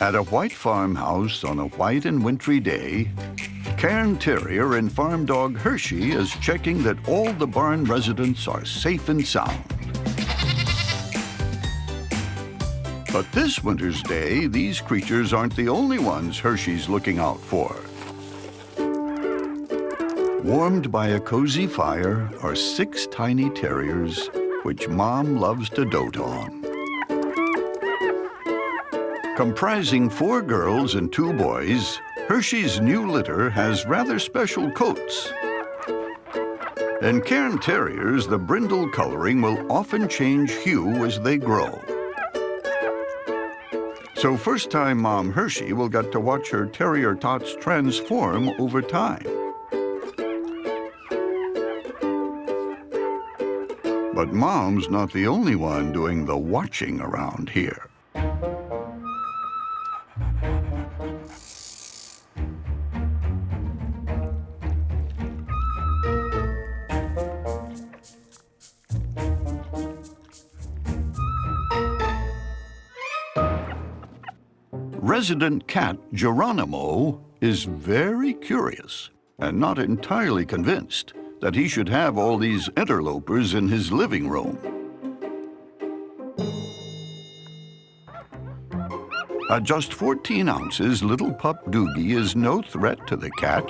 At a white farmhouse on a white and wintry day, Cairn Terrier and farm dog Hershey is checking that all the barn residents are safe and sound. But this winter's day, these creatures aren't the only ones Hershey's looking out for. Warmed by a cozy fire are 6 tiny terriers, which Mom loves to dote on. Comprising 4 girls and 2 boys, Hershey's new litter has rather special coats. In Cairn Terriers, the brindle coloring will often change hue as they grow. So first-time Mom Hershey will get to watch her terrier tots transform over time. But Mom's not the only one doing the watching around here. Resident cat Geronimo is very curious and not entirely convinced that he should have all these interlopers in his living room. At just 14 ounces, little pup Doogie is no threat to the cat,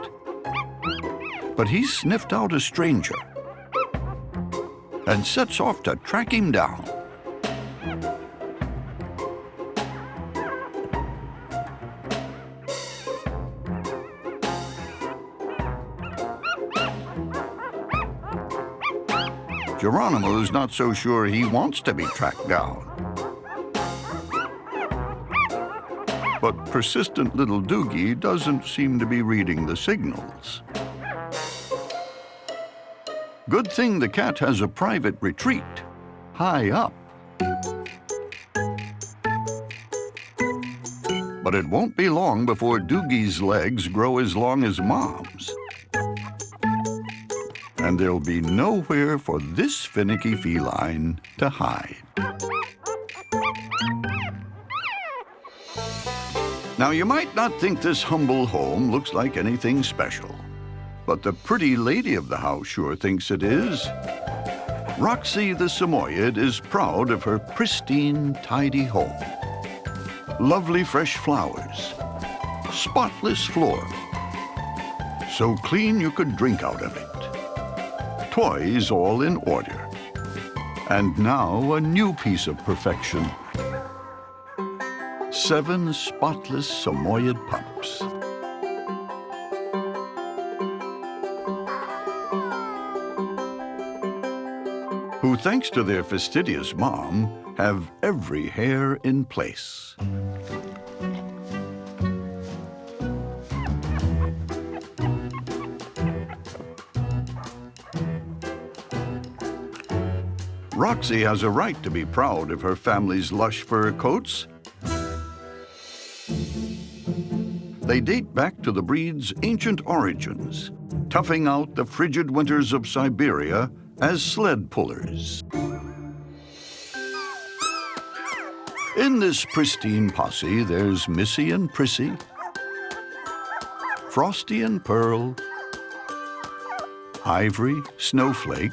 but he sniffed out a stranger and sets off to track him down. Geronimo's not so sure he wants to be tracked down. But persistent little Doogie doesn't seem to be reading the signals. Good thing the cat has a private retreat, high up. But it won't be long before Doogie's legs grow as long as Mom's. And there'll be nowhere for this finicky feline to hide. Now, you might not think this humble home looks like anything special, but the pretty lady of the house sure thinks it is. Roxy the Samoyed is proud of her pristine, tidy home. Lovely fresh flowers, spotless floor, so clean you could drink out of it. Toys all in order. And now a new piece of perfection. 7 spotless Samoyed pups. Who, thanks to their fastidious mom, have every hair in place. Roxy has a right to be proud of her family's lush fur coats. They date back to the breed's ancient origins, toughing out the frigid winters of Siberia as sled pullers. In this pristine posse, there's Missy and Prissy, Frosty and Pearl, Ivory, Snowflake,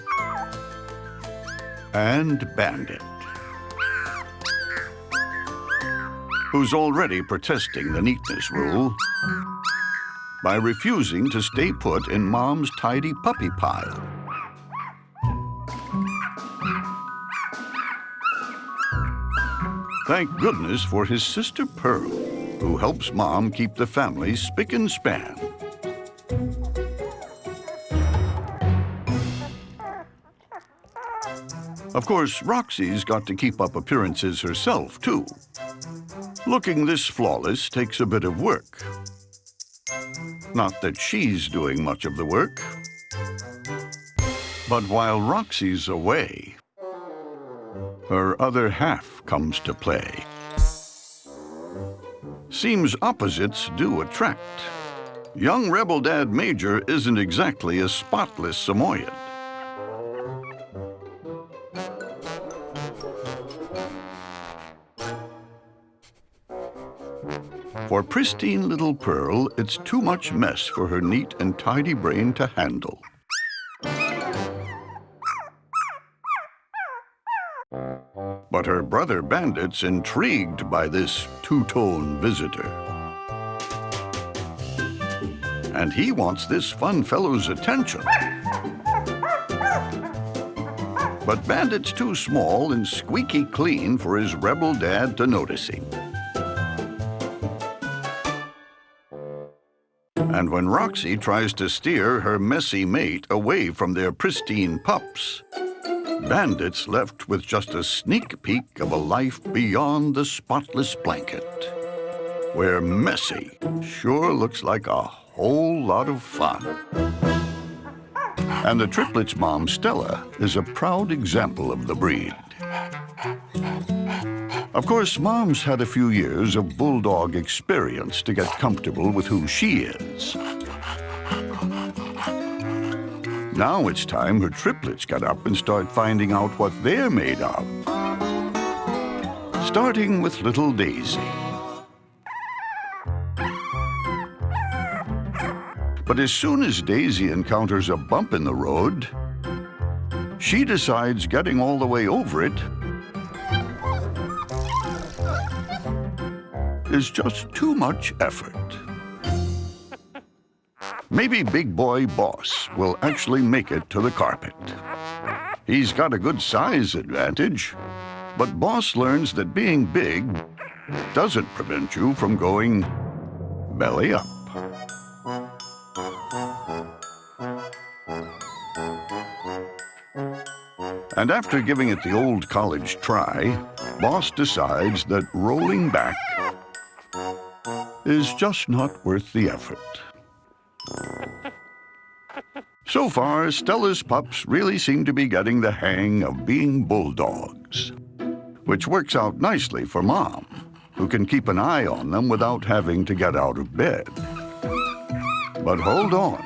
and Bandit, who's already protesting the neatness rule by refusing to stay put in Mom's tidy puppy pile. Thank goodness for his sister Pearl, who helps Mom keep the family spick and span. Of course, Roxy's got to keep up appearances herself, too. Looking this flawless takes a bit of work. Not that she's doing much of the work. But while Roxy's away, her other half comes to play. Seems opposites do attract. Young Rebel Dad Major isn't exactly a spotless Samoyed. For pristine little Pearl, it's too much mess for her neat and tidy brain to handle. But her brother Bandit's intrigued by this two-tone visitor. And he wants this fun fellow's attention. But Bandit's too small and squeaky clean for his rebel dad to notice him. And when Roxy tries to steer her messy mate away from their pristine pups, Bandit's left with just a sneak peek of a life beyond the spotless blanket, where messy sure looks like a whole lot of fun. And the triplets' mom, Stella, is a proud example of the breed. Of course, Mom's had a few years of bulldog experience to get comfortable with who she is. Now it's time her triplets get up and start finding out what they're made of. Starting with little Daisy. But as soon as Daisy encounters a bump in the road, she decides getting all the way over it is just too much effort. Maybe Big Boy Boss will actually make it to the carpet. He's got a good size advantage, but Boss learns that being big doesn't prevent you from going belly up. And after giving it the old college try, Boss decides that rolling back is just not worth the effort. So far, Stella's pups really seem to be getting the hang of being bulldogs, which works out nicely for Mom, who can keep an eye on them without having to get out of bed. But hold on,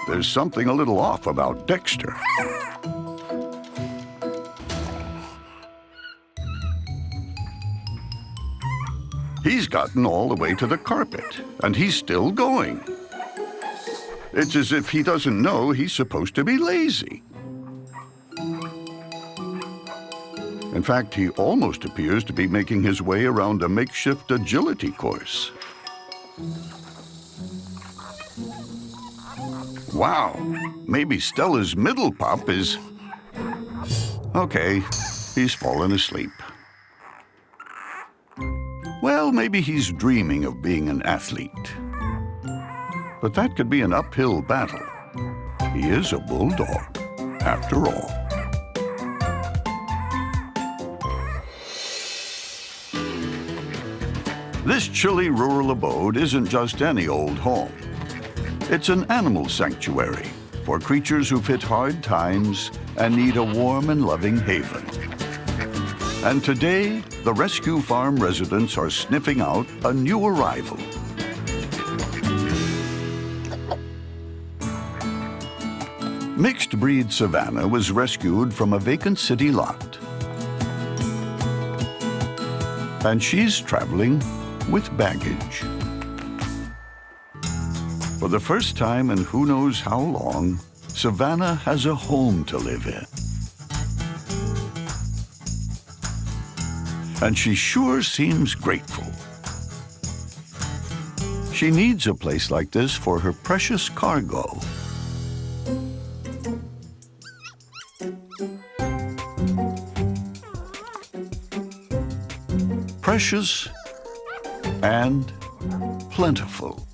there's something a little off about Dexter. He's gotten all the way to the carpet, and he's still going. It's as if he doesn't know he's supposed to be lazy. In fact, he almost appears to be making his way around a makeshift agility course. Wow, maybe Stella's middle pup is... Okay, he's fallen asleep. Well, maybe he's dreaming of being an athlete. But that could be an uphill battle. He is a bulldog, after all. This chilly rural abode isn't just any old home. It's an animal sanctuary for creatures who've hit hard times and need a warm and loving haven. And today, the rescue farm residents are sniffing out a new arrival. Mixed breed Savannah was rescued from a vacant city lot. And she's traveling with baggage. For the first time in who knows how long, Savannah has a home to live in. And she sure seems grateful. She needs a place like this for her precious cargo. Precious and plentiful.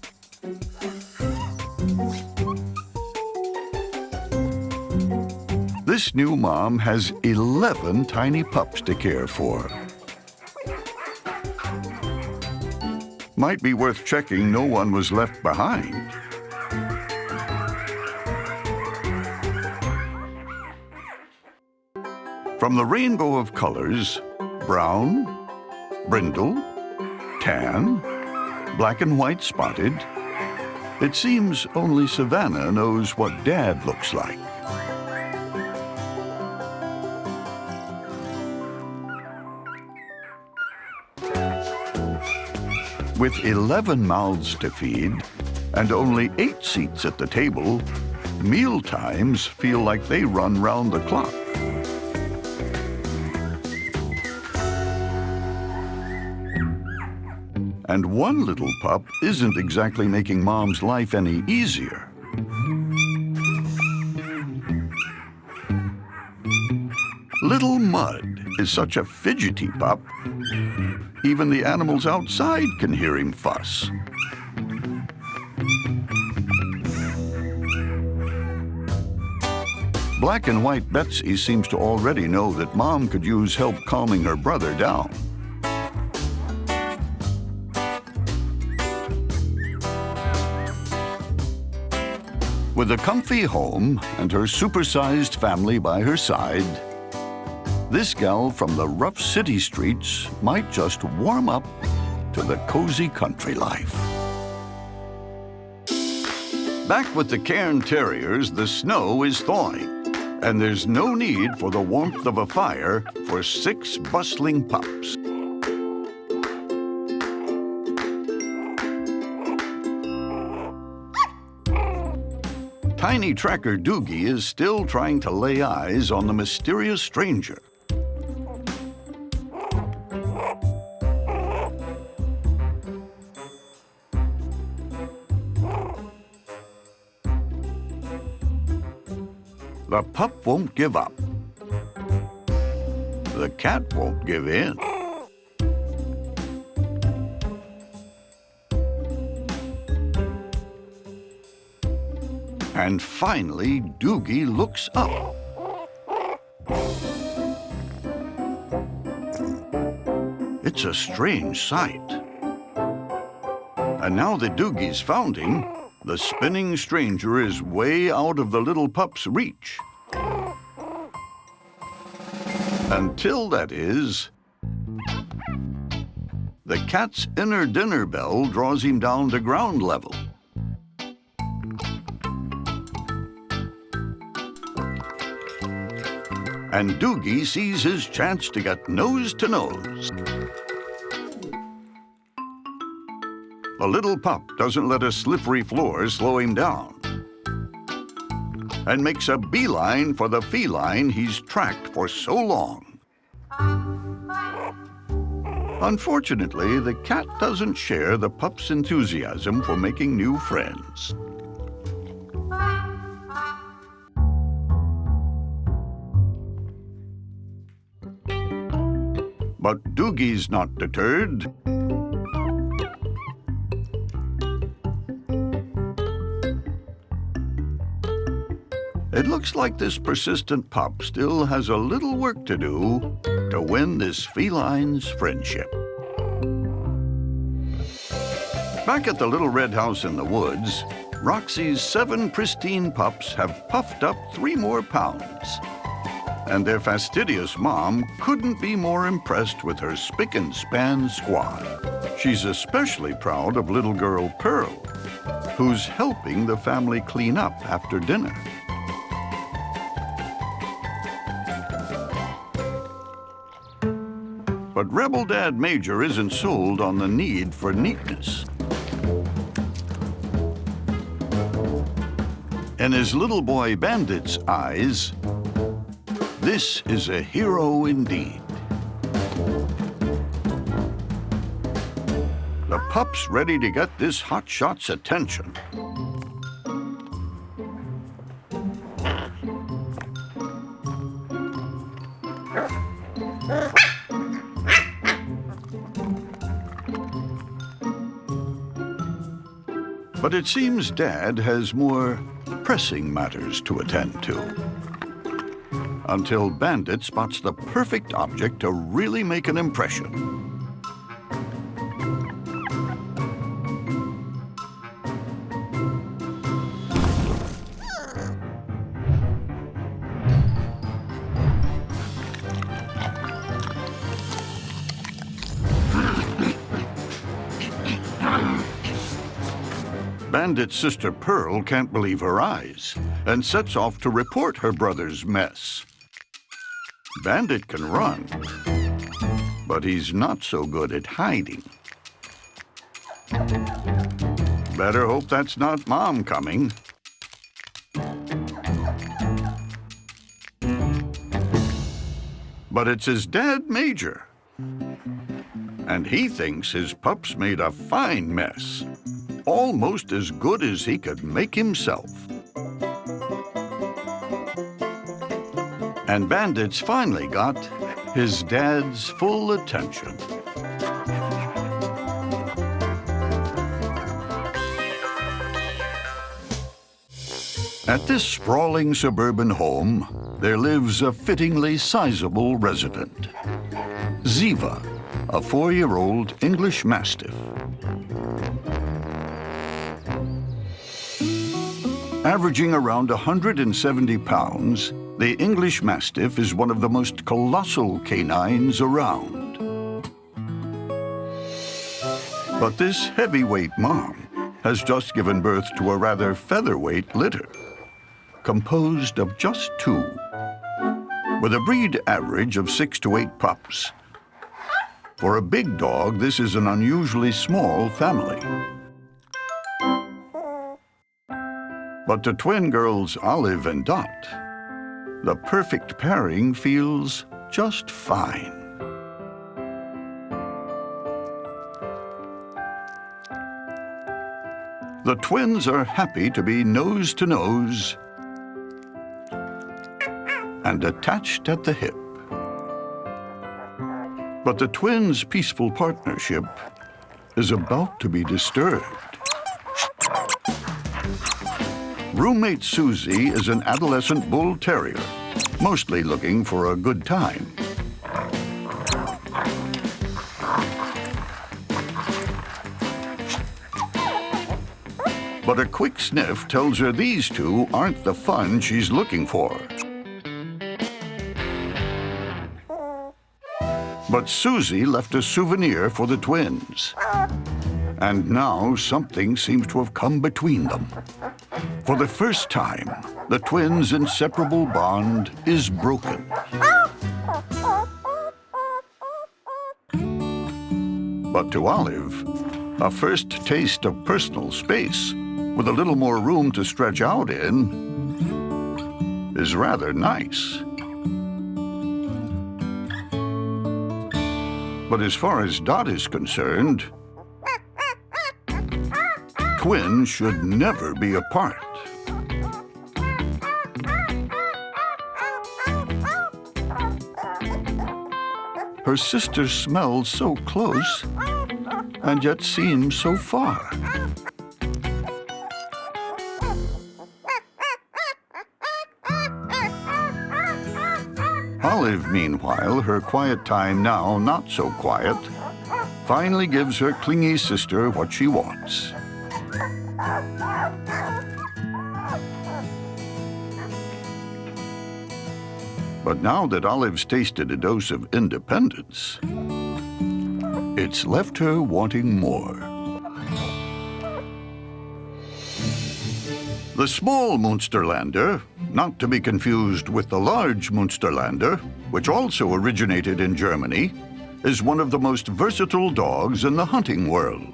This new mom has 11 tiny pups to care for. Might be worth checking no one was left behind. From the rainbow of colors, brown, brindle, tan, black and white spotted, it seems only Savannah knows what Dad looks like. With 11 mouths to feed and only 8 seats at the table, meal times feel like they run round the clock. And one little pup isn't exactly making Mom's life any easier. Little Mud is such a fidgety pup, even the animals outside can hear him fuss. Black and White Betsy seems to already know that Mom could use help calming her brother down. With a comfy home and her supersized family by her side, this gal from the rough city streets might just warm up to the cozy country life. Back with the Cairn Terriers, the snow is thawing, and there's no need for the warmth of a fire for 6 bustling pups. Tiny tracker Doogie is still trying to lay eyes on the mysterious stranger. The pup won't give up. The cat won't give in. And finally, Doogie looks up. It's a strange sight. And now that Doogie's found him, the spinning stranger is way out of the little pup's reach. Until, that is, the cat's inner dinner bell draws him down to ground level. And Doogie sees his chance to get nose to nose. The little pup doesn't let a slippery floor slow him down and makes a beeline for the feline he's tracked for so long. Unfortunately, the cat doesn't share the pup's enthusiasm for making new friends. But Doogie's not deterred. It looks like this persistent pup still has a little work to do to win this feline's friendship. Back at the little red house in the woods, Roxy's 7 pristine pups have puffed up 3 more pounds. And their fastidious mom couldn't be more impressed with her spick and span squad. She's especially proud of little girl Pearl, who's helping the family clean up after dinner. But Rebel Dad Major isn't sold on the need for neatness. In his little boy Bandit's eyes, this is a hero indeed. The pup's ready to get this hotshot's attention. But it seems Dad has more pressing matters to attend to. Until Bandit spots the perfect object to really make an impression. Bandit's sister Pearl can't believe her eyes and sets off to report her brother's mess. Bandit can run, but he's not so good at hiding. Better hope that's not Mom coming. But it's his dad, Major. And he thinks his pup's made a fine mess. Almost as good as he could make himself. And Bandit's finally got his dad's full attention. At this sprawling suburban home, there lives a fittingly sizable resident. Ziva, a 4-year-old English Mastiff. Averaging around 170 pounds, the English Mastiff is one of the most colossal canines around. But this heavyweight mom has just given birth to a rather featherweight litter, composed of just 2, with a breed average of 6 to 8 pups. For a big dog, this is an unusually small family. But to twin girls Olive and Dot, the perfect pairing feels just fine. The twins are happy to be nose to nose and attached at the hip. But the twins' peaceful partnership is about to be disturbed. Roommate Susie is an adolescent bull terrier, mostly looking for a good time. But a quick sniff tells her these two aren't the fun she's looking for. But Susie left a souvenir for the twins. And now something seems to have come between them. For the first time, the twins' inseparable bond is broken. But to Olive, a first taste of personal space, with a little more room to stretch out in, is rather nice. But as far as Dot is concerned, twins should never be apart. Her sister smells so close and yet seems so far. Olive, meanwhile, her quiet time now not so quiet, finally gives her clingy sister what she wants. But now that Olive's tasted a dose of independence, it's left her wanting more. The small Münsterländer, not to be confused with the large Münsterländer, which also originated in Germany, is one of the most versatile dogs in the hunting world.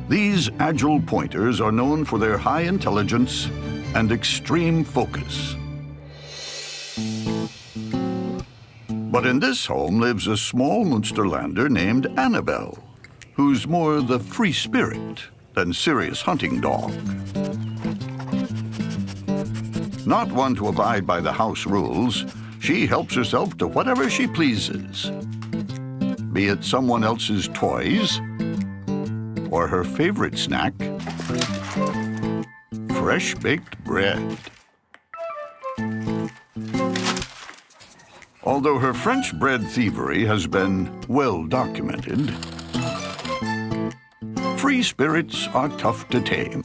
These agile pointers are known for their high intelligence and extreme focus. But in this home lives a small Münsterländer named Annabelle, who's more the free spirit than serious hunting dog. Not one to abide by the house rules, she helps herself to whatever she pleases, be it someone else's toys or her favorite snack, fresh-baked bread. Although her French bread thievery has been well documented, free spirits are tough to tame.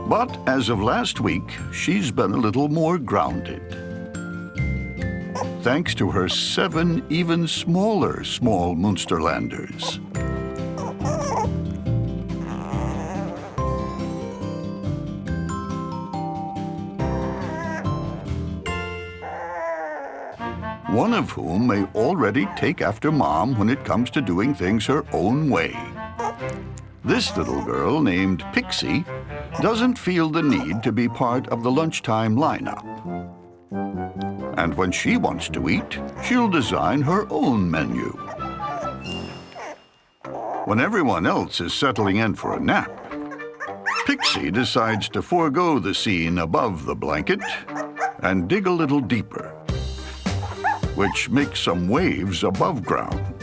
But as of last week, she's been a little more grounded, thanks to her 7 even smaller small Münsterländers. one of whom may already take after Mom when it comes to doing things her own way. This little girl, named Pixie, doesn't feel the need to be part of the lunchtime lineup. And when she wants to eat, she'll design her own menu. When everyone else is settling in for a nap, Pixie decides to forego the scene above the blanket and dig a little deeper, which makes some waves above ground.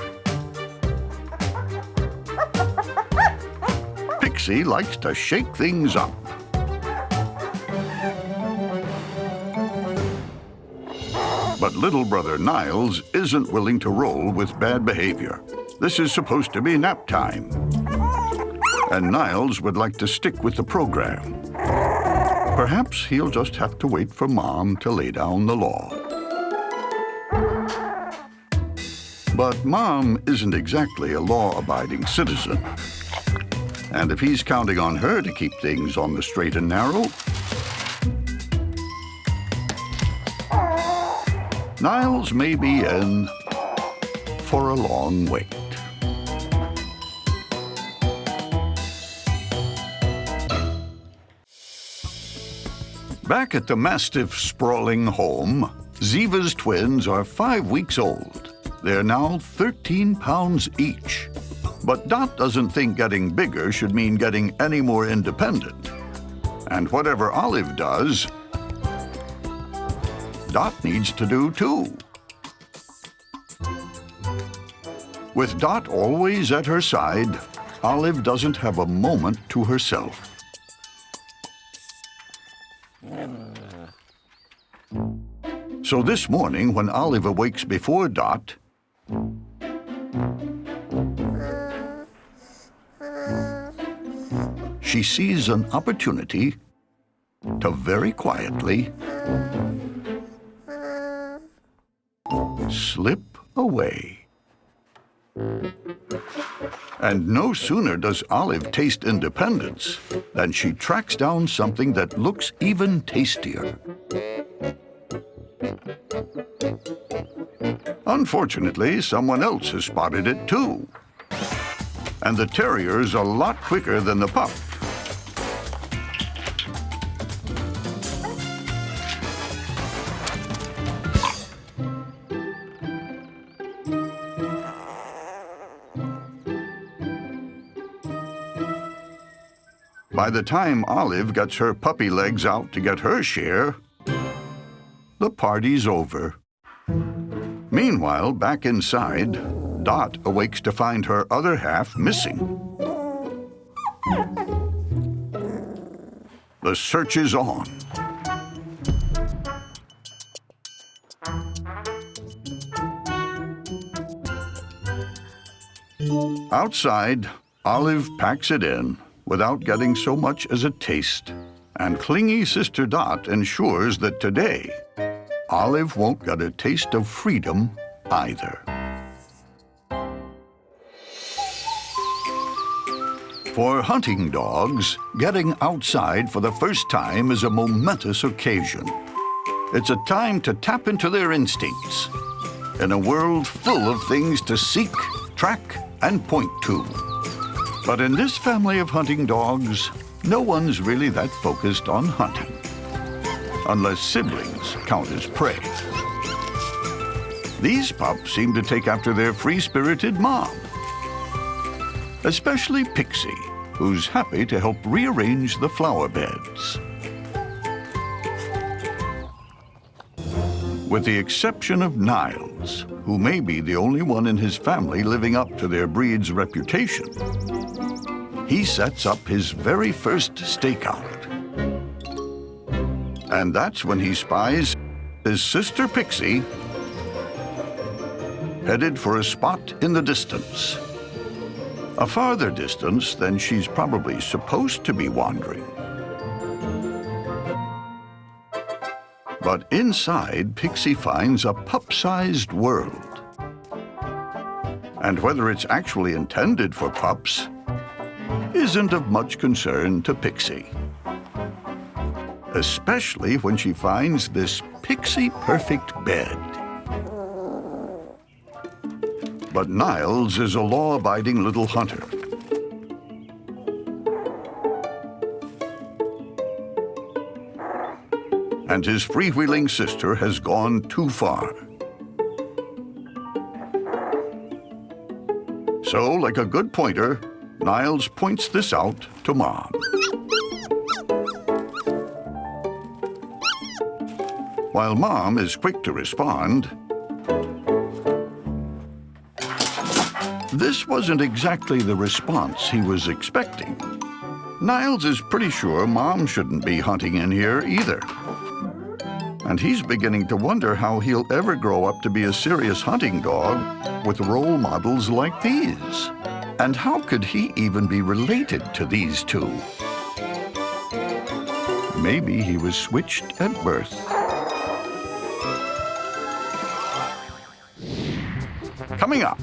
Pixie likes to shake things up. But little brother Niles isn't willing to roll with bad behavior. This is supposed to be nap time. And Niles would like to stick with the program. Perhaps he'll just have to wait for Mom to lay down the law. But Mom isn't exactly a law-abiding citizen. And if he's counting on her to keep things on the straight and narrow, Niles may be in for a long wait. Back at the Mastiff sprawling home, Ziva's twins are 5 weeks old. They're now 13 pounds each. But Dot doesn't think getting bigger should mean getting any more independent. And whatever Olive does, Dot needs to do too. With Dot always at her side, Olive doesn't have a moment to herself. So this morning, when Olive awakes before Dot, she sees an opportunity to very quietly slip away. And no sooner does Olive taste independence than she tracks down something that looks even tastier. Unfortunately, someone else has spotted it too. And the terrier's a lot quicker than the pup. By the time Olive gets her puppy legs out to get her share, the party's over. Meanwhile, back inside, Dot awakes to find her other half missing. The search is on. Outside, Olive packs it in without getting so much as a taste. And clingy Sister Dot ensures that today, Olive won't get a taste of freedom either. For hunting dogs, getting outside for the first time is a momentous occasion. It's a time to tap into their instincts in a world full of things to seek, track, and point to. But in this family of hunting dogs, no one's really that focused on hunting, unless siblings count as prey. These pups seem to take after their free-spirited mom, especially Pixie, who's happy to help rearrange the flower beds. With the exception of Niles, who may be the only one in his family living up to their breed's reputation, he sets up his very first stakeout. And that's when he spies his sister Pixie headed for a spot in the distance. A farther distance than she's probably supposed to be wandering. But inside, Pixie finds a pup-sized world. And whether it's actually intended for pups isn't of much concern to Pixie. Especially when she finds this pixie-perfect bed. But Niles is a law-abiding little hunter. And his freewheeling sister has gone too far. So, like a good pointer, Niles points this out to Mom. While Mom is quick to respond, this wasn't exactly the response he was expecting. Niles is pretty sure Mom shouldn't be hunting in here either. And he's beginning to wonder how he'll ever grow up to be a serious hunting dog with role models like these. And how could he even be related to these two? Maybe he was switched at birth. Coming up,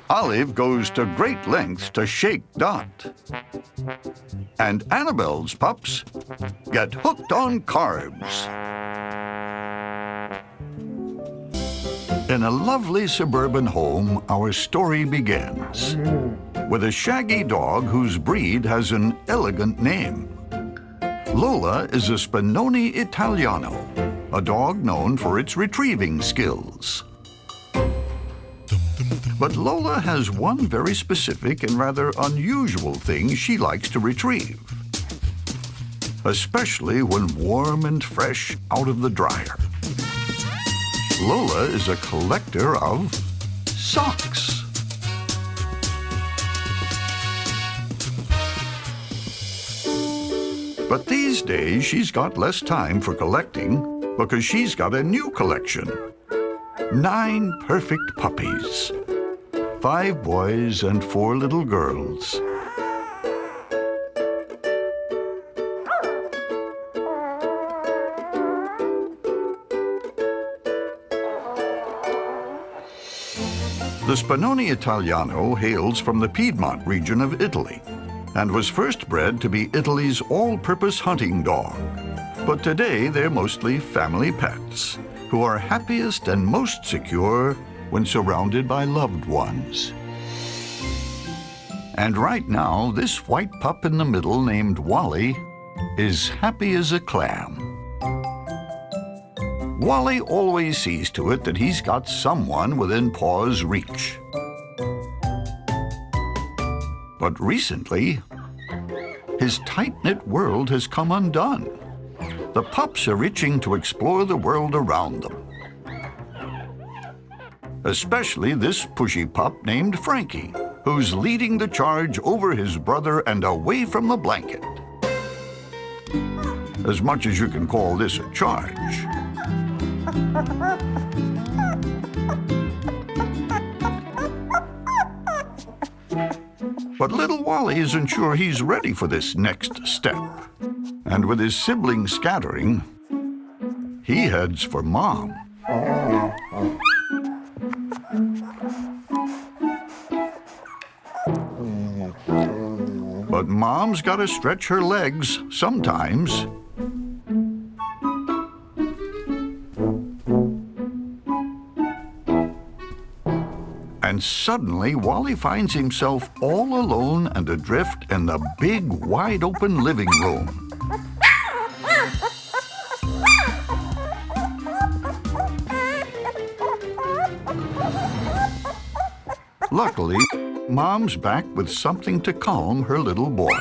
Olive goes to great lengths to shake Dot. And Annabelle's pups get hooked on carbs. In a lovely suburban home, our story begins with a shaggy dog whose breed has an elegant name. Lola is a Spinone Italiano, a dog known for its retrieving skills. But Lola has one very specific and rather unusual thing she likes to retrieve, especially when warm and fresh out of the dryer. Lola is a collector of socks. But these days, she's got less time for collecting because she's got a new collection. 9 perfect puppies. 5 boys and 4 little girls. The Spinone Italiano hails from the Piedmont region of Italy and was first bred to be Italy's all-purpose hunting dog. But today they're mostly family pets who are happiest and most secure when surrounded by loved ones. And right now, this white pup in the middle named Wally is happy as a clam. Wally always sees to it that he's got someone within paw's reach. But recently, his tight-knit world has come undone. The pups are itching to explore the world around them. Especially this pushy pup named Frankie, who's leading the charge over his brother and away from the blanket. As much as you can call this a charge. But little Wally isn't sure he's ready for this next step. And with his siblings scattering, he heads for Mom. But Mom's got to stretch her legs sometimes. And suddenly, Wally finds himself all alone and adrift in the big, wide-open living room. Luckily, Mom's back with something to calm her little boy.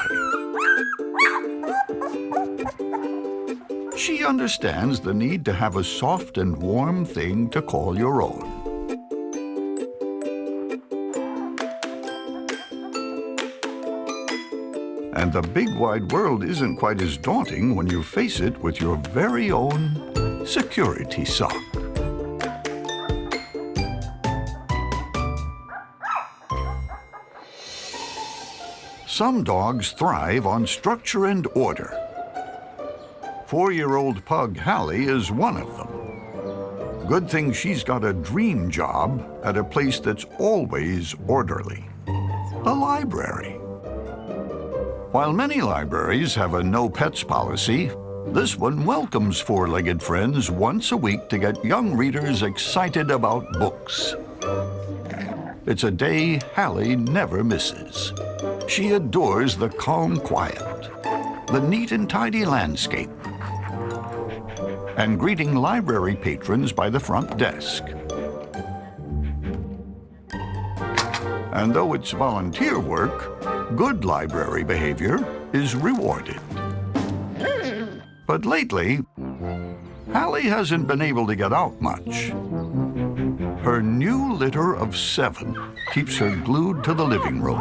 She understands the need to have a soft and warm thing to call your own. And the big wide world isn't quite as daunting when you face it with your very own security sock. Some dogs thrive on structure and order. 4-year-old pug Hallie is one of them. Good thing she's got a dream job at a place that's always orderly. A library. While many libraries have a no pets policy, this one welcomes 4-legged friends once a week to get young readers excited about books. It's a day Hallie never misses. She adores the calm quiet, the neat and tidy landscape, and greeting library patrons by the front desk. And though it's volunteer work, good library behavior is rewarded. But lately, Hallie hasn't been able to get out much. Her new litter of 7 keeps her glued to the living room.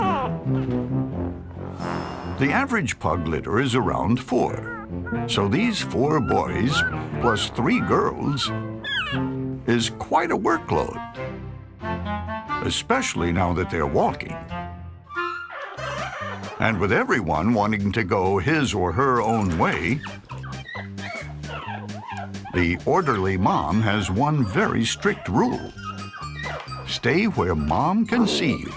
The average pug litter is around 4, so these 4 boys plus 3 girls is quite a workload, especially now that they're walking. And with everyone wanting to go his or her own way, the orderly mom has one very strict rule. Stay where Mom can see you.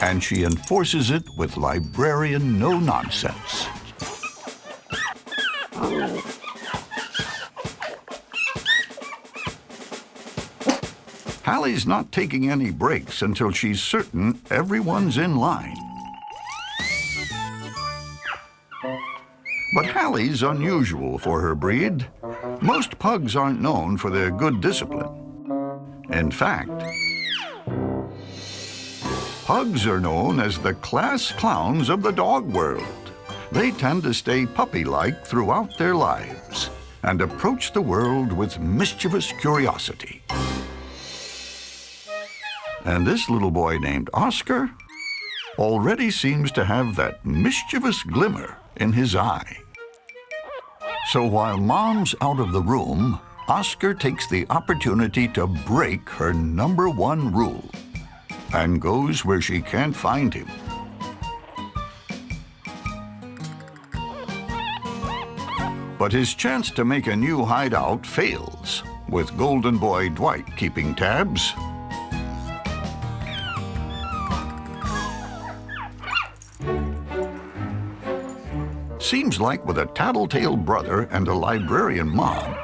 And she enforces it with librarian no-nonsense. Hallie's not taking any breaks until she's certain everyone's in line. But Hallie's unusual for her breed. Most pugs aren't known for their good discipline. In fact, pugs are known as the class clowns of the dog world. They tend to stay puppy-like throughout their lives and approach the world with mischievous curiosity. And this little boy named Oscar already seems to have that mischievous glimmer in his eye. So while Mom's out of the room, Oscar takes the opportunity to break her #1 rule and goes where she can't find him. But his chance to make a new hideout fails, with Golden Boy Dwight keeping tabs. Seems like with a tattletale brother and a librarian mom,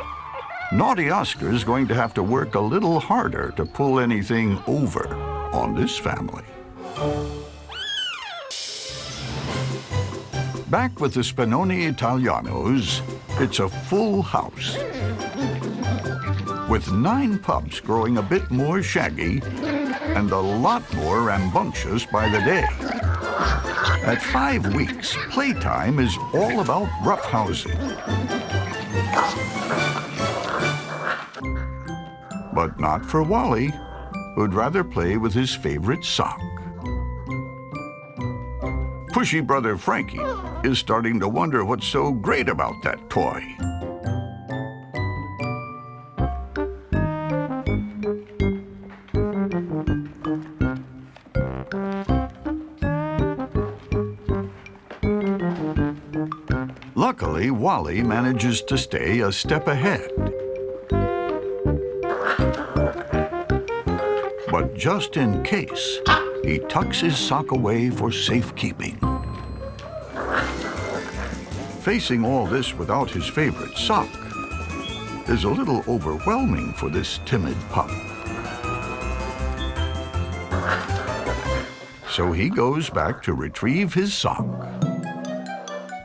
naughty Oscar's going to have to work a little harder to pull anything over on this family. Back with the Spinone Italianos, it's a full house. With 9 pups growing a bit more shaggy and a lot more rambunctious by the day. At 5 weeks, playtime is all about roughhousing. But not for Wally, who'd rather play with his favorite sock. Pushy brother Frankie is starting to wonder what's so great about that toy. Luckily, Wally manages to stay a step ahead. But just in case, he tucks his sock away for safekeeping. Facing all this without his favorite sock is a little overwhelming for this timid pup. So he goes back to retrieve his sock.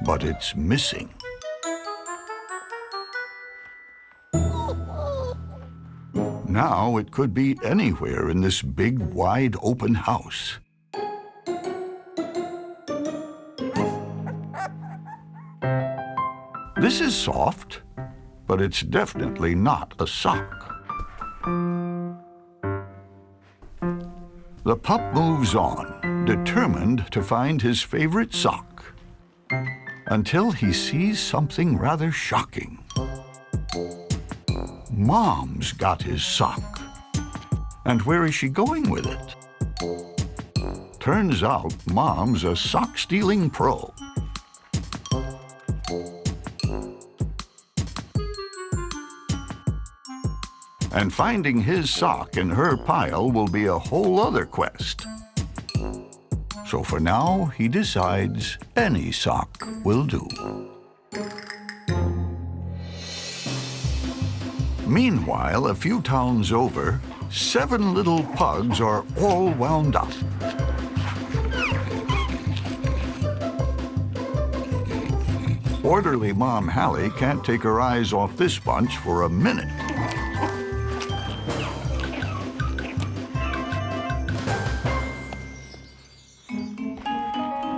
But it's missing. Now it could be anywhere in this big, wide open house. This is soft, but it's definitely not a sock. The pup moves on, determined to find his favorite sock, until he sees something rather shocking. Mom's got his sock. And where is she going with it? Turns out Mom's a sock-stealing pro. And finding his sock in her pile will be a whole other quest. So for now, he decides any sock will do. Meanwhile, a few towns over, 7 little pugs are all wound up. Orderly Mom Hallie can't take her eyes off this bunch for a minute.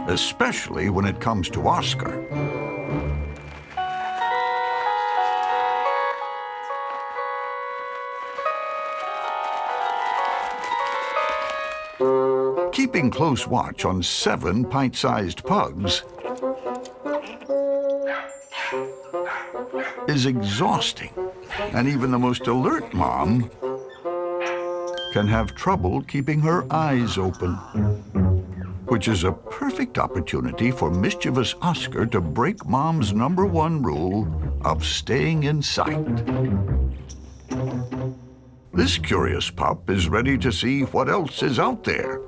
Especially when it comes to Oscar. Keeping close watch on 7 pint-sized pugs is exhausting, and even the most alert mom can have trouble keeping her eyes open, which is a perfect opportunity for mischievous Oscar to break Mom's #1 rule of staying in sight. This curious pup is ready to see what else is out there.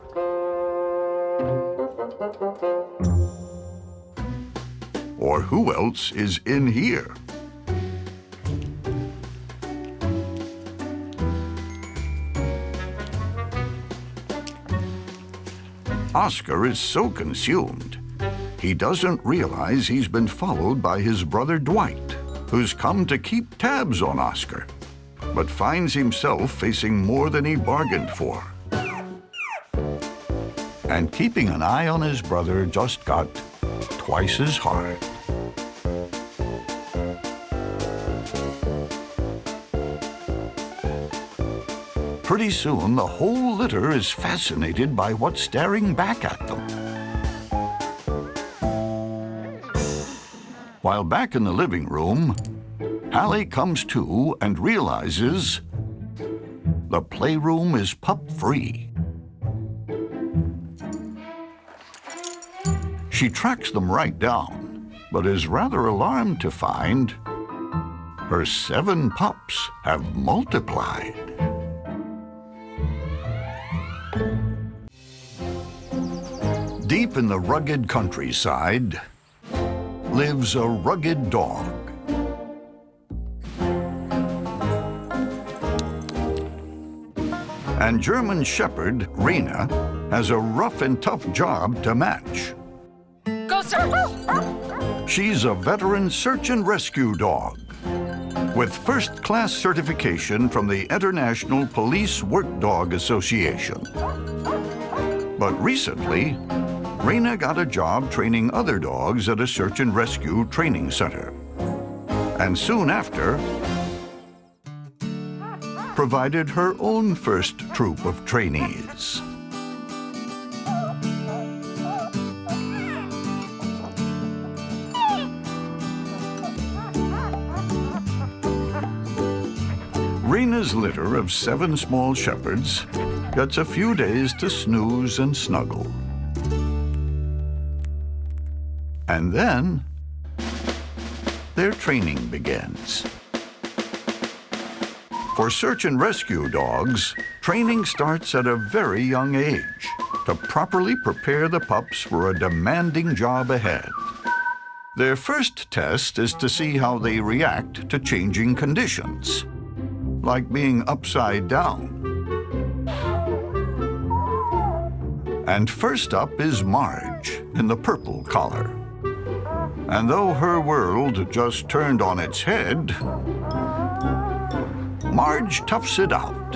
Or who else is in here? Oscar is so consumed, he doesn't realize he's been followed by his brother Dwight, who's come to keep tabs on Oscar, but finds himself facing more than he bargained for. And keeping an eye on his brother just got twice as hard. Pretty soon, the whole litter is fascinated by what's staring back at them. While back in the living room, Hallie comes to and realizes the playroom is pup-free. She tracks them right down, but is rather alarmed to find her 7 pups have multiplied. Deep in the rugged countryside lives a rugged dog. And German Shepherd, Rena, has a rough and tough job to match. Go, sir! She's a veteran search and rescue dog with first-class certification from the International Police Work Dog Association. But recently, Rena got a job training other dogs at a search and rescue training center. And soon after, provided her own first troop of trainees. Rena's litter of 7 small shepherds gets a few days to snooze and snuggle. And then, their training begins. For search and rescue dogs, training starts at a very young age to properly prepare the pups for a demanding job ahead. Their first test is to see how they react to changing conditions, like being upside down. And first up is Marge in the purple collar. And though her world just turned on its head, Marge toughs it out.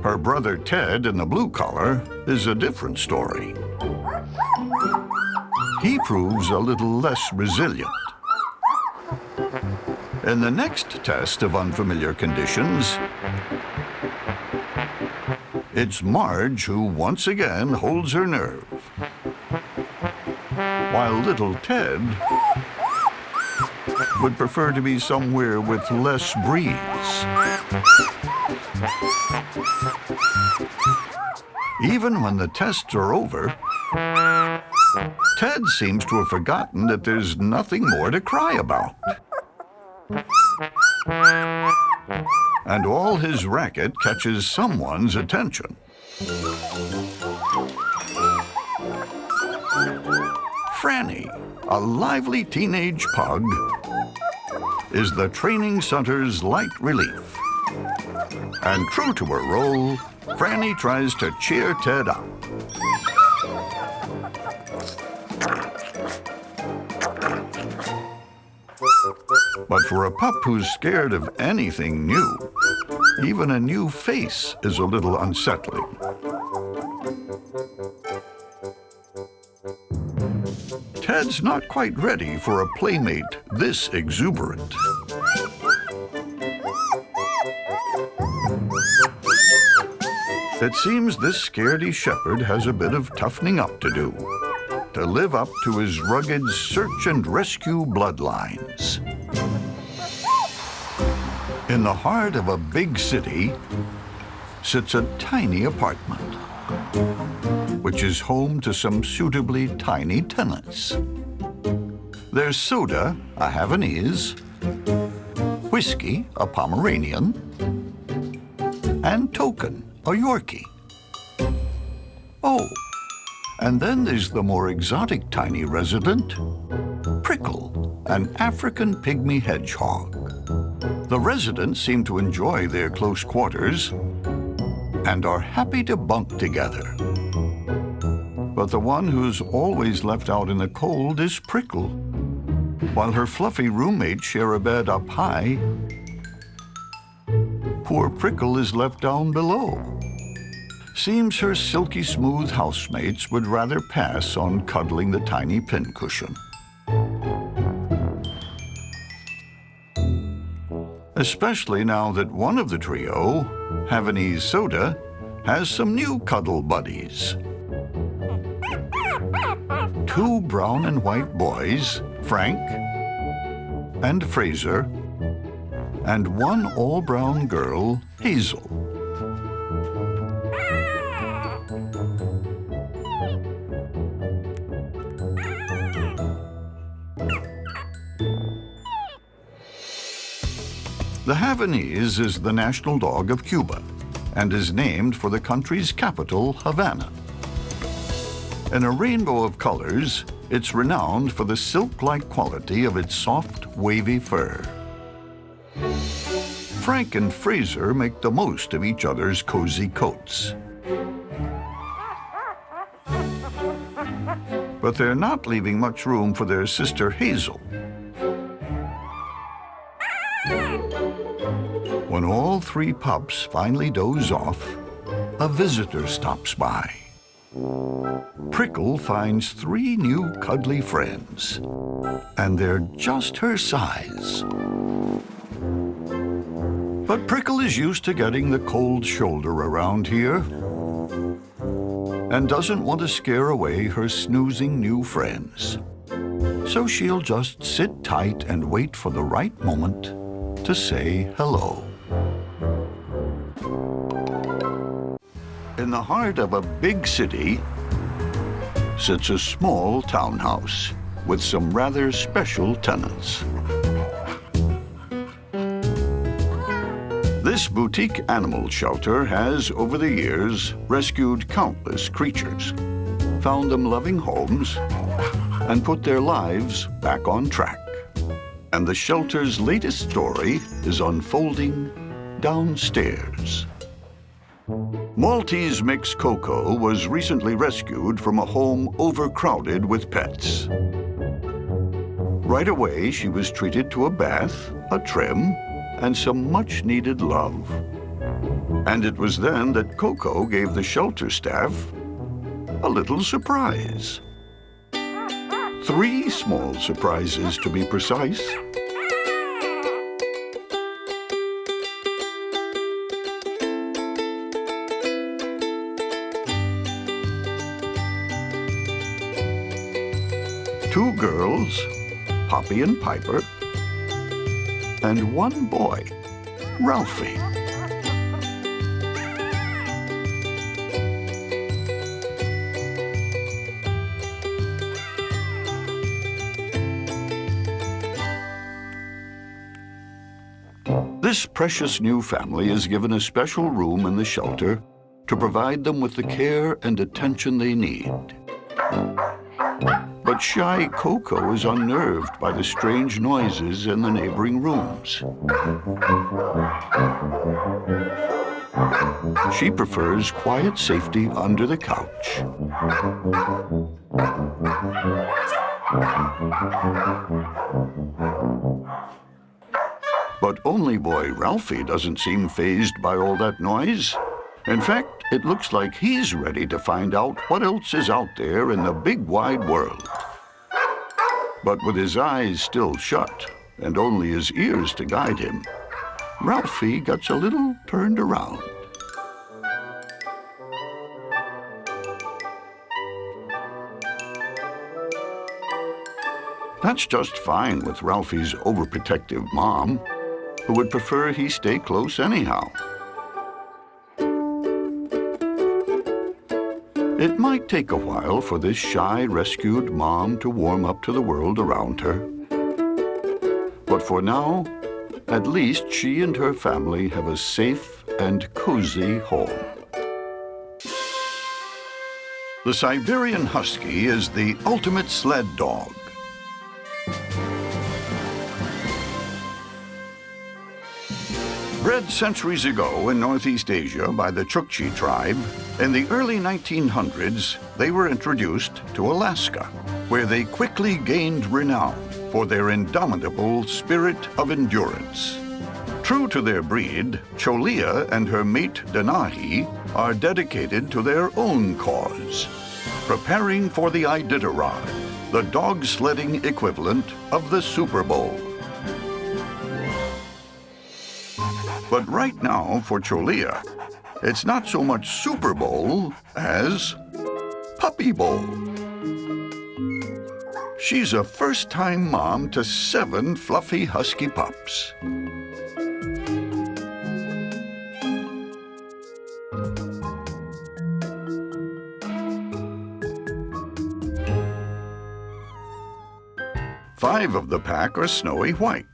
Her brother Ted in the blue collar is a different story. He proves a little less resilient. In the next test of unfamiliar conditions, it's Marge who once again holds her nerve, while little Ted would prefer to be somewhere with less breeze. Even when the tests are over, Ted seems to have forgotten that there's nothing more to cry about. And all his racket catches someone's attention. Franny, a lively teenage pug is the training center's light relief. And true to her role, Franny tries to cheer Ted up. But for a pup who's scared of anything new, even a new face is a little unsettling. Ted's not quite ready for a playmate this exuberant. It seems this scaredy shepherd has a bit of toughening up to do to live up to his rugged search and rescue bloodlines. In the heart of a big city sits a tiny apartment, which is home to some suitably tiny tenants. There's Soda, a Havanese, Whiskey, a Pomeranian, and Token, a Yorkie. Oh, and then there's the more exotic tiny resident, Prickle, an African pygmy hedgehog. The residents seem to enjoy their close quarters and are happy to bunk together. But the one who's always left out in the cold is Prickle. While her fluffy roommates share a bed up high, poor Prickle is left down below. Seems her silky smooth housemates would rather pass on cuddling the tiny pincushion. Especially now that one of the trio, Havanese Soda, has some new cuddle buddies. Two brown and white boys, Frank and Fraser, and one all-brown girl, Hazel. The Havanese is the national dog of Cuba and is named for the country's capital, Havana. In a rainbow of colors, it's renowned for the silk-like quality of its soft, wavy fur. Frank and Fraser make the most of each other's cozy coats. But they're not leaving much room for their sister Hazel. When all three pups finally doze off, a visitor stops by. Prickle finds three new cuddly friends, and they're just her size. But Prickle is used to getting the cold shoulder around here and doesn't want to scare away her snoozing new friends. So she'll just sit tight and wait for the right moment to say hello. In the heart of a big city sits a small townhouse with some rather special tenants. This boutique animal shelter has, over the years, rescued countless creatures, found them loving homes, and put their lives back on track. And the shelter's latest story is unfolding downstairs. Maltese mix Coco was recently rescued from a home overcrowded with pets. Right away, she was treated to a bath, a trim, and some much-needed love. And it was then that Coco gave the shelter staff a little surprise. 3 small surprises, to be precise. Two girls, Poppy and Piper, and one boy, Ralphie. This precious new family is given a special room in the shelter to provide them with the care and attention they need. But But shy Coco is unnerved by the strange noises in the neighboring rooms. She prefers quiet safety under the couch. But only boy Ralphie doesn't seem fazed by all that noise. In fact, it looks like he's ready to find out what else is out there in the big wide world. But with his eyes still shut and only his ears to guide him, Ralphie gets a little turned around. That's just fine with Ralphie's overprotective mom, who would prefer he stay close anyhow. It might take a while for this shy, rescued mom to warm up to the world around her. But for now, at least she and her family have a safe and cozy home. The Siberian Husky is the ultimate sled dog. Bred centuries ago in Northeast Asia by the Chukchi tribe, in the early 1900s, they were introduced to Alaska, where they quickly gained renown for their indomitable spirit of endurance. True to their breed, Cholia and her mate Denahi are dedicated to their own cause, preparing for the Iditarod, the dog sledding equivalent of the Super Bowl. But right now, for Cholia, it's not so much Super Bowl as Puppy Bowl. She's a first-time mom to 7 fluffy husky pups. Five of the pack are snowy white.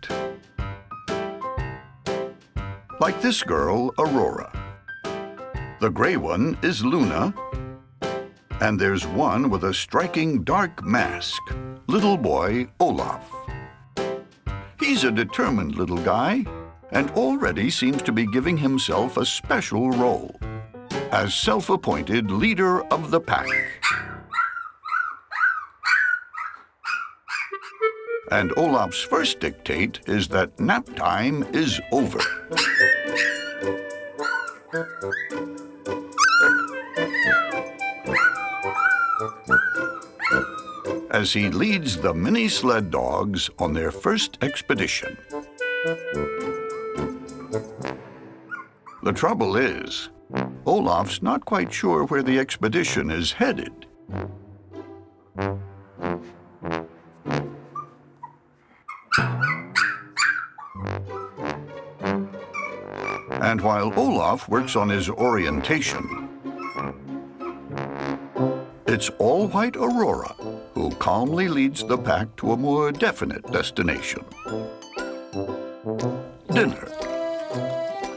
Like this girl, Aurora. The gray one is Luna. And there's one with a striking dark mask, little boy Olaf. He's a determined little guy and already seems to be giving himself a special role as self-appointed leader of the pack. And Olaf's first dictate is that nap time is over. As he leads the mini sled dogs on their first expedition. The trouble is, Olaf's not quite sure where the expedition is headed. And while Olaf works on his orientation, it's all-white Aurora who calmly leads the pack to a more definite destination. Dinner.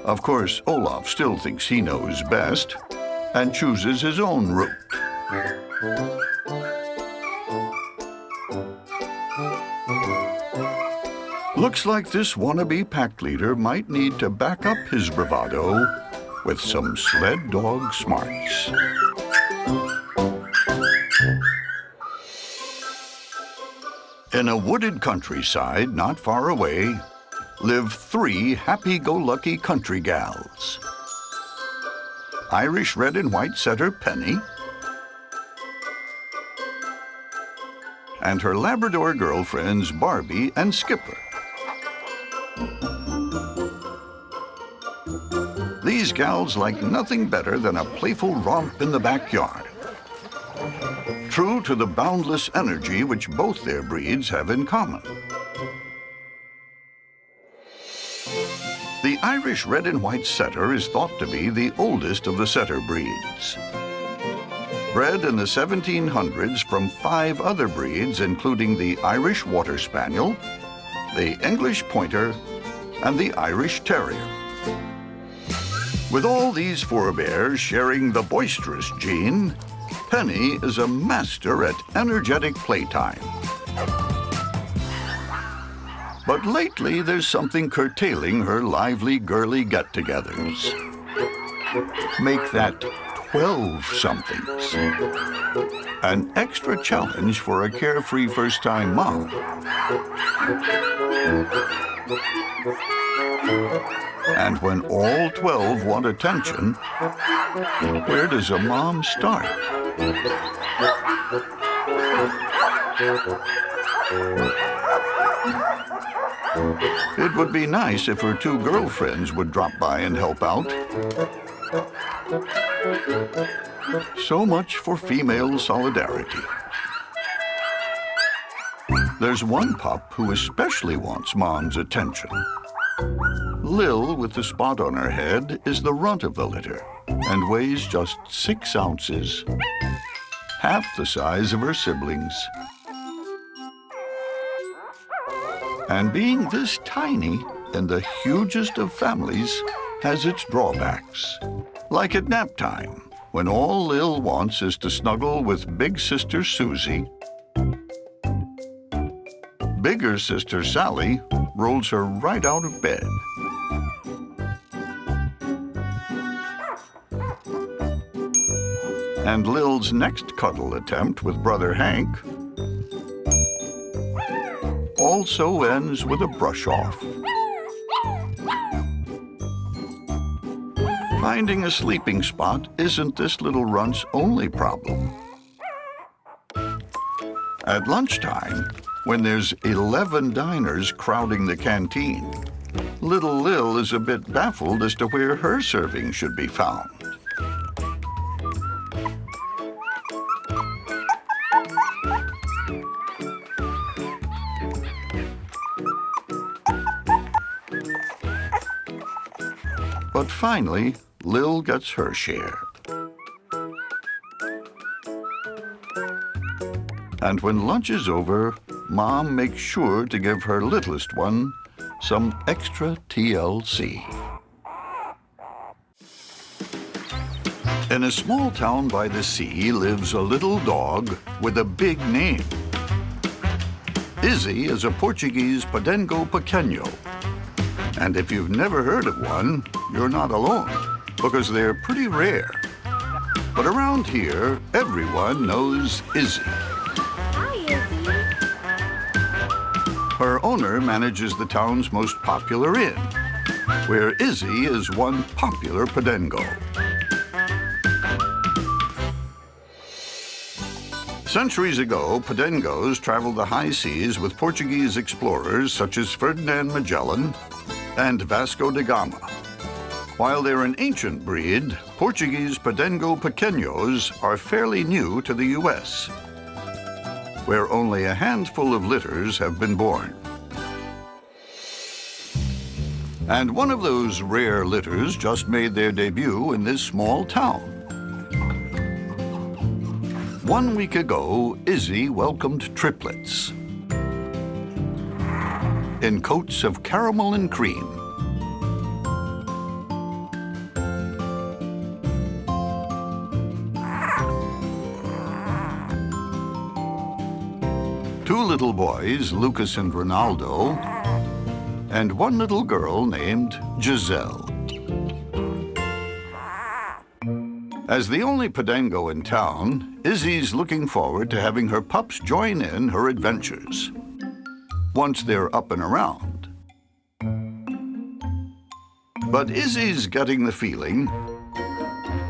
Of course, Olaf still thinks he knows best and chooses his own route. Looks like this wannabe pack leader might need to back up his bravado with some sled dog smarts. In a wooded countryside not far away live 3 happy-go-lucky country gals. Irish red and white setter Penny and her Labrador girlfriends Barbie and Skipper. These gals like nothing better than a playful romp in the backyard. True to the boundless energy which both their breeds have in common. The Irish red and white setter is thought to be the oldest of the setter breeds. Bred in the 1700s from 5 other breeds, including the Irish Water Spaniel, the English Pointer, and the Irish Terrier. With all these forebears sharing the boisterous gene, Penny is a master at energetic playtime. But lately, there's something curtailing her lively, girly get-togethers. Make that 12 somethings. An extra challenge for a carefree first-time mom. And when all 12 want attention, where does a mom start? It would be nice if her two girlfriends would drop by and help out. So much for female solidarity. There's one pup who especially wants mom's attention. Lil, with the spot on her head, is the runt of the litter and weighs just 6 ounces, half the size of her siblings. And being this tiny and the hugest of families has its drawbacks. Like at nap time, when all Lil wants is to snuggle with big sister Susie, bigger sister Sally rolls her right out of bed. And Lil's next cuddle attempt with brother Hank also ends with a brush-off. Finding a sleeping spot isn't this little runt's only problem. At lunchtime, when there's 11 diners crowding the canteen, little Lil is a bit baffled as to where her serving should be found. But finally, Lil gets her share. And when lunch is over, Mom makes sure to give her littlest one some extra TLC. In a small town by the sea lives a little dog with a big name. Izzy is a Portuguese Podengo pequeño. And if you've never heard of one, you're not alone, because they're pretty rare. But around here, everyone knows Izzy. Hi, Izzy. Her owner manages the town's most popular inn, where Izzy is one popular Podengo. Centuries ago, Podengos traveled the high seas with Portuguese explorers such as Ferdinand Magellan and Vasco da Gama. While they're an ancient breed, Portuguese Podengo pequeños are fairly new to the U.S., where only a handful of litters have been born. And one of those rare litters just made their debut in this small town. 1 week ago, Izzy welcomed triplets in coats of caramel and cream. Two little boys, Lucas and Ronaldo, and one little girl named Giselle. As the only Podengo in town, Izzy's looking forward to having her pups join in her adventures once they're up and around. But Izzy's getting the feeling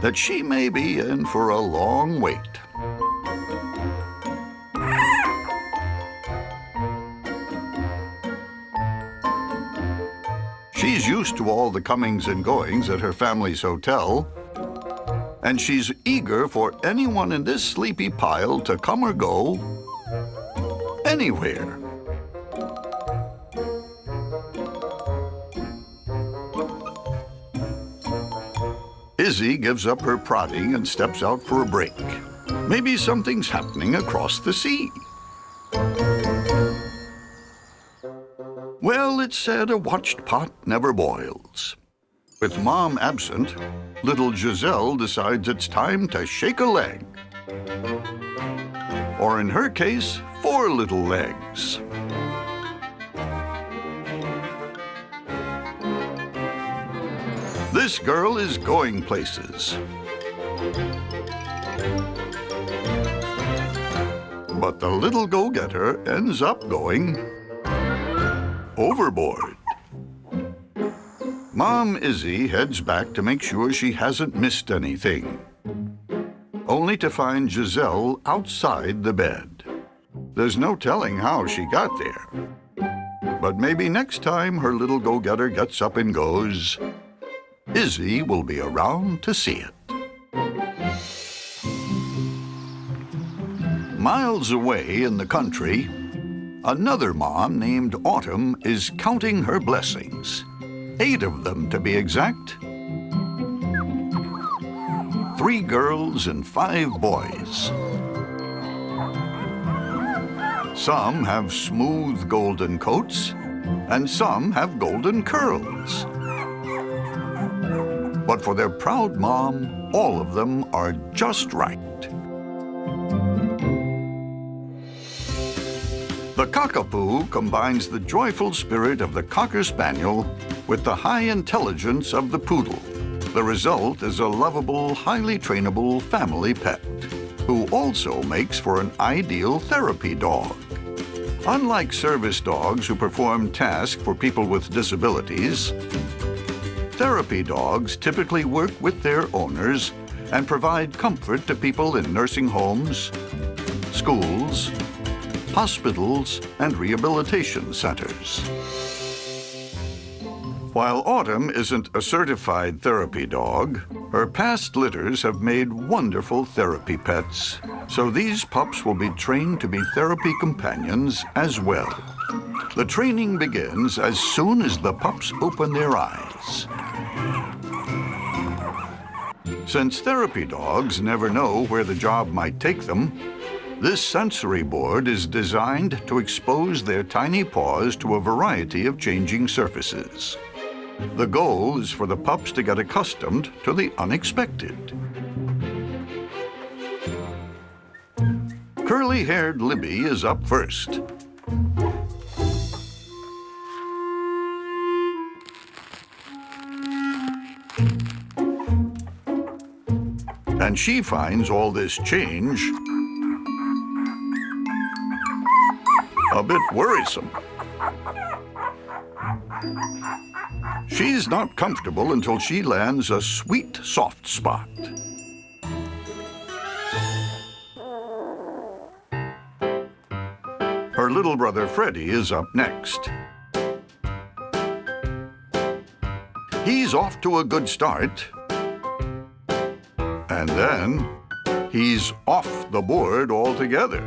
that she may be in for a long wait. She's used to all the comings and goings at her family's hotel, and she's eager for anyone in this sleepy pile to come or go anywhere. Izzy gives up her prodding and steps out for a break. Maybe something's happening across the sea. Well, it's said a watched pot never boils. With Mom absent, little Giselle decides it's time to shake a leg. Or in her case, 4 little legs. This girl is going places. But the little go-getter ends up going overboard. Mom Izzy heads back to make sure she hasn't missed anything, only to find Giselle outside the bed. There's no telling how she got there. But maybe next time her little go-getter gets up and goes, Izzy will be around to see it. Miles away in the country, another mom named Autumn is counting her blessings. 8 of them, to be exact. 3 girls and 5 boys. Some have smooth golden coats, and some have golden curls. But for their proud mom, all of them are just right. The Cockapoo combines the joyful spirit of the Cocker Spaniel with the high intelligence of the Poodle. The result is a lovable, highly trainable family pet, who also makes for an ideal therapy dog. Unlike service dogs who perform tasks for people with disabilities, therapy dogs typically work with their owners and provide comfort to people in nursing homes, schools, hospitals, and rehabilitation centers. While Autumn isn't a certified therapy dog, her past litters have made wonderful therapy pets, so these pups will be trained to be therapy companions as well. The training begins as soon as the pups open their eyes. Since therapy dogs never know where the job might take them, this sensory board is designed to expose their tiny paws to a variety of changing surfaces. The goal is for the pups to get accustomed to the unexpected. Curly-haired Libby is up first. And she finds all this change a bit worrisome. She's not comfortable until she lands a sweet, soft spot. Her little brother Freddie is up next. He's off to a good start. And then he's off the board altogether.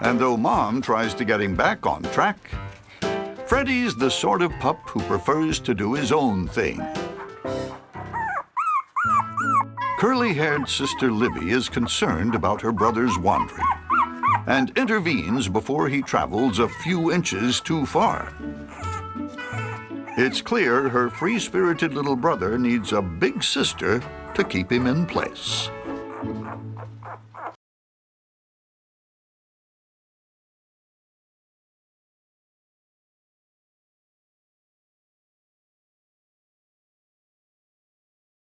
And though Mom tries to get him back on track, Freddie's the sort of pup who prefers to do his own thing. Curly-haired sister Libby is concerned about her brother's wandering and intervenes before he travels a few inches too far. It's clear her free-spirited little brother needs a big sister to keep him in place.